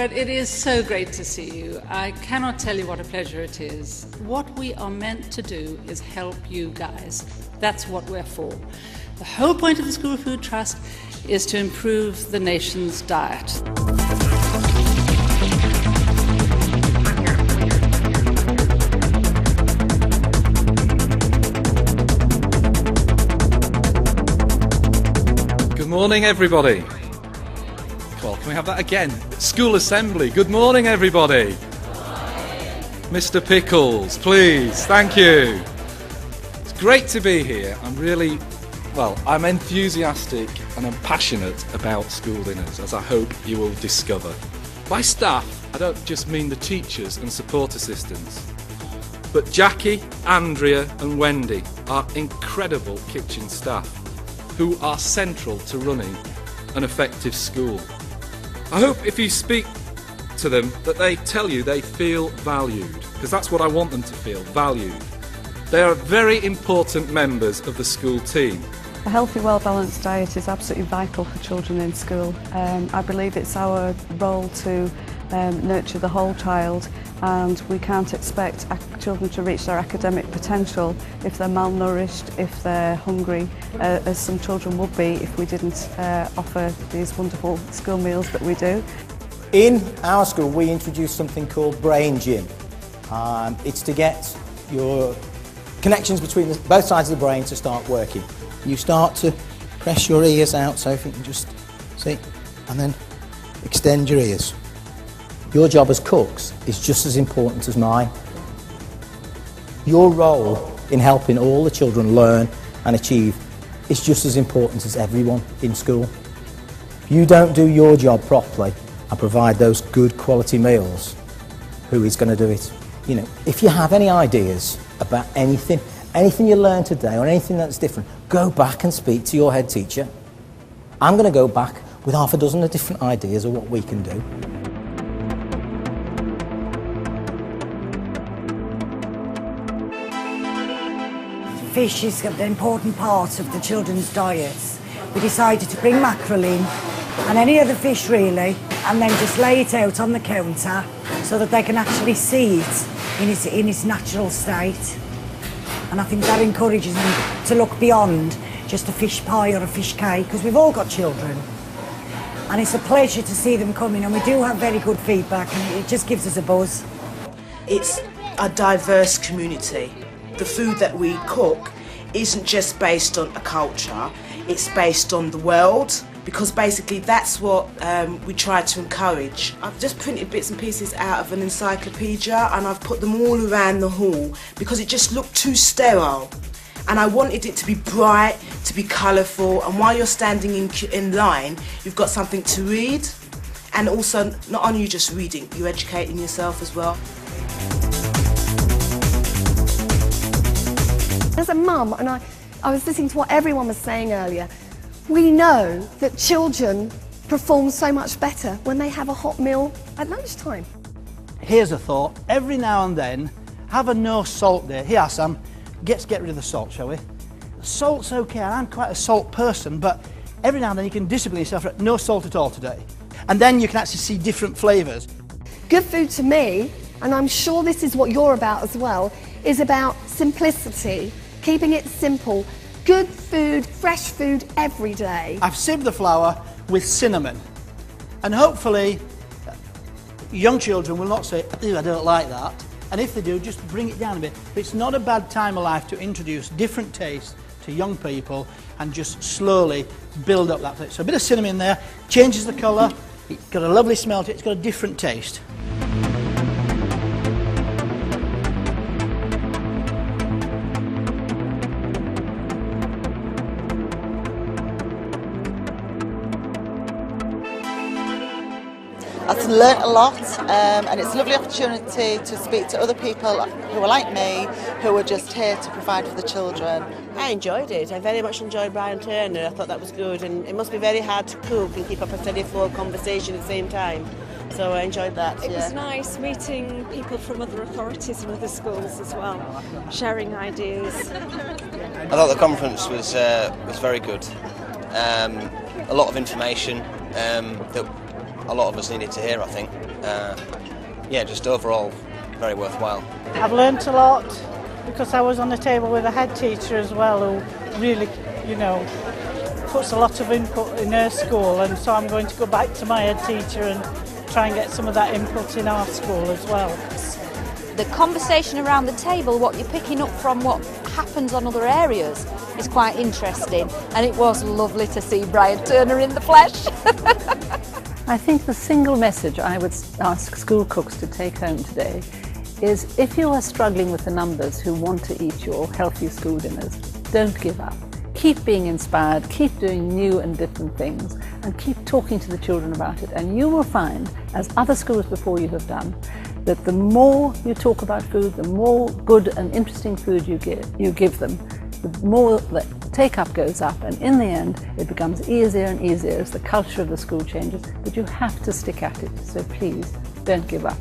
but it is so great to see you. I cannot tell you what a pleasure it is. What we are meant to do is help you guys. That's what we're for. The whole point of the School Food Trust is to improve the nation's diet. Good morning, everybody. Well, can we have that again? School assembly. Good morning, everybody. Mr. Pickles, please. Thank you. It's great to be here. I'm enthusiastic and I'm passionate about school dinners, as I hope you will discover. By staff, I don't just mean the teachers and support assistants, but Jackie, Andrea and Wendy are incredible kitchen staff who are central to running an effective school. I hope if you speak to them that they tell you they feel valued, because that's what I want them to feel, valued. They are very important members of the school team. A healthy, well-balanced diet is absolutely vital for children in school. I believe it's our role to nurture the whole child, and we can't expect children to reach their academic potential if they're malnourished, if they're hungry, as some children would be if we didn't offer these wonderful school meals that we do. In our school we introduced something called Brain Gym. It's to get your connections between both sides of the brain to start working. You start to press your ears out, so if you can just see, and then extend your ears. Your job as cooks is just as important as mine. Your role in helping all the children learn and achieve is just as important as everyone in school. If you don't do your job properly and provide those good quality meals, who is going to do it? You know, if you have any ideas about anything you learned today or anything that's different, go back and speak to your head teacher. I'm going to go back with half a dozen of different ideas of what we can do. Fish is an important part of the children's diets. We decided to bring mackerel in and any other fish really, and then just lay it out on the counter so that they can actually see it in its natural state. And I think that encourages them to look beyond just a fish pie or a fish cake, because we've all got children. And it's a pleasure to see them coming, and we do have very good feedback, and it just gives us a buzz. It's a diverse community. The food that we cook isn't just based on a culture, it's based on the world, because basically that's what we try to encourage. I've just printed bits and pieces out of an encyclopedia and I've put them all around the hall because it just looked too sterile. And I wanted it to be bright, to be colourful, and while you're standing in line, you've got something to read, and also not only you just reading, you're educating yourself as well. As a mum, and I was listening to what everyone was saying earlier, we know that children perform so much better when they have a hot meal at lunchtime. Here's a thought, every now and then, have a no salt day. Here, Sam, let's get rid of the salt, shall we? Salt's okay, I'm quite a salt person, but every now and then you can discipline yourself at no salt at all today. And then you can actually see different flavours. Good food to me, and I'm sure this is what you're about as well, is about simplicity. Keeping it simple, good food, fresh food every day. I've sieved the flour with cinnamon, and hopefully young children will not say, "Ew, I don't like that," and if they do, just bring it down a bit. But it's not a bad time of life to introduce different tastes to young people and just slowly build up that taste. So a bit of cinnamon there, changes the colour, it's got a lovely smell to it, it's got a different taste. I've learnt a lot, and it's a lovely opportunity to speak to other people who are like me, who are just here to provide for the children. I enjoyed it. I very much enjoyed Brian Turner. I thought that was good, and it must be very hard to cook and keep up a steady flow of conversation at the same time. So I enjoyed that. It was nice meeting people from other authorities and other schools as well, sharing ideas. I thought the conference was very good. A lot of information that a lot of us needed to hear, I think. Yeah, just overall very worthwhile. I've learnt a lot because I was on the table with a head teacher as well who really, you know, puts a lot of input in her school, and so I'm going to go back to my head teacher and try and get some of that input in our school as well. The conversation around the table, what you're picking up from what happens on other areas, is quite interesting, and it was lovely to see Brian Turner in the flesh. I think the single message I would ask school cooks to take home today is, if you are struggling with the numbers who want to eat your healthy school dinners, don't give up. Keep being inspired, keep doing new and different things, and keep talking to the children about it, and you will find, as other schools before you have done, that the more you talk about food, the more good and interesting food you give them, the more the take-up goes up, and in the end it becomes easier and easier as the culture of the school changes, but you have to stick at it, so please don't give up.